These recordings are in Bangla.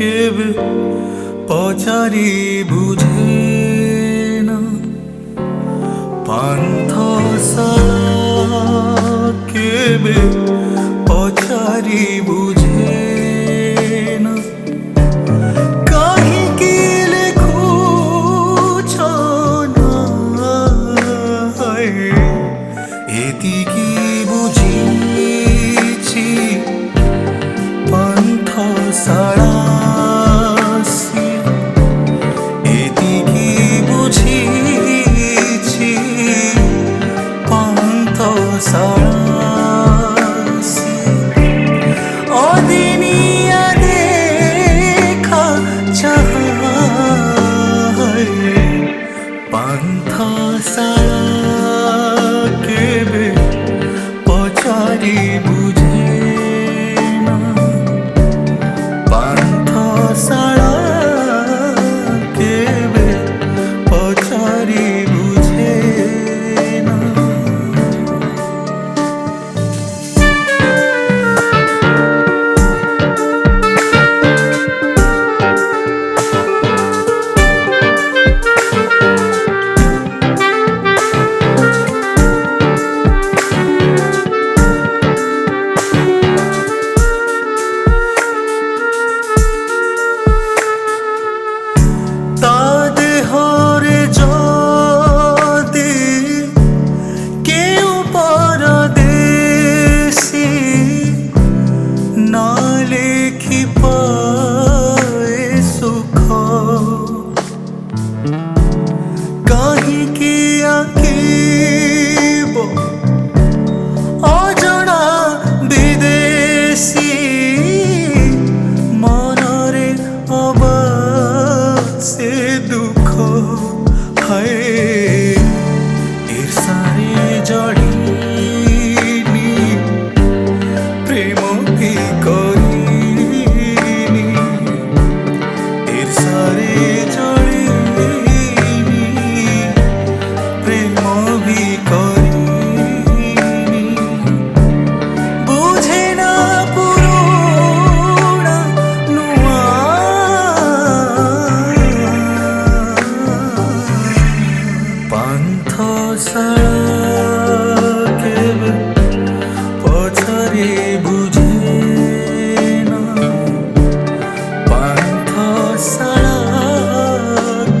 কেবে পচারি বুঝে না পান্থশালা কেবে পচারি বুঝে না কাহিকি লেখুছ না এতিকি বুঝিছি পান্থশালা অদিনিয়া দেখা চাহায় পান্থশালা কেবে পচারি বুঝে না পান্থশালা কেবে পচারি বুঝে না কাহিকি আঁকিব অজଣା বিদেশী মনরে অবাসে দুঃখ হায় ঈর্ষারে জড়িনি প্রেম কি করিনি ঈর্ষারে পান্থশালা কেবে পচারি বুঝে না পান্থশালা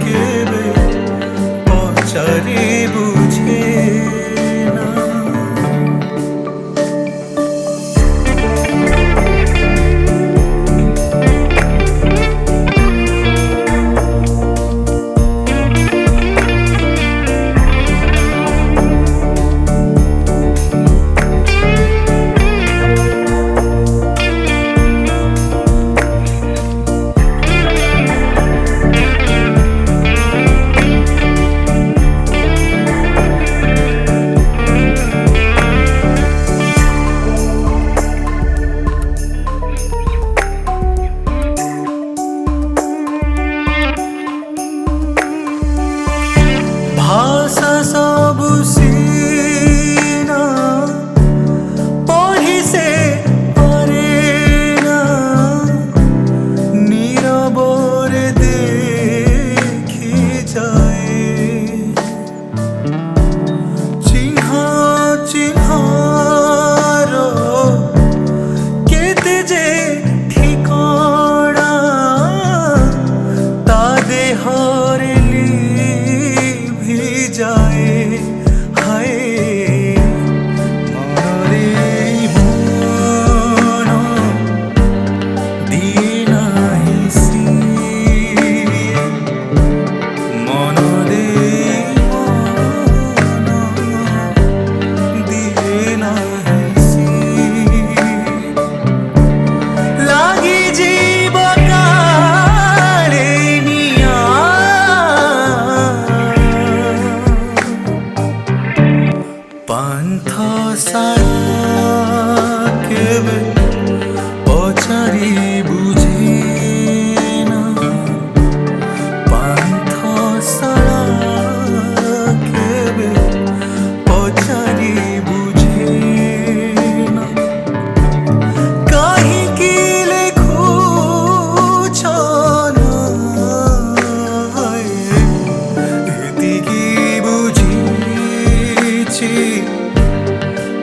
কেবে পচারি বুঝে না ভাষা সবু সিনা পঢ়ি সে পারে না নীরবরে দেখি যায় চিহ্ন চিহ্নর কেতে যে ঠিকଣା তা দেহরে যায় হায় মনরে মন দিয়ে নাহিছি মনরে মন দিয়ে নাহিছি লাগি জীব কালে নিয়া পান্থশালা কেবে পচারি বুঝে না পান্থশালা কেবে পচারি বুঝে না কাহিকি লেখুছ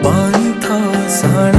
পান্থা সারা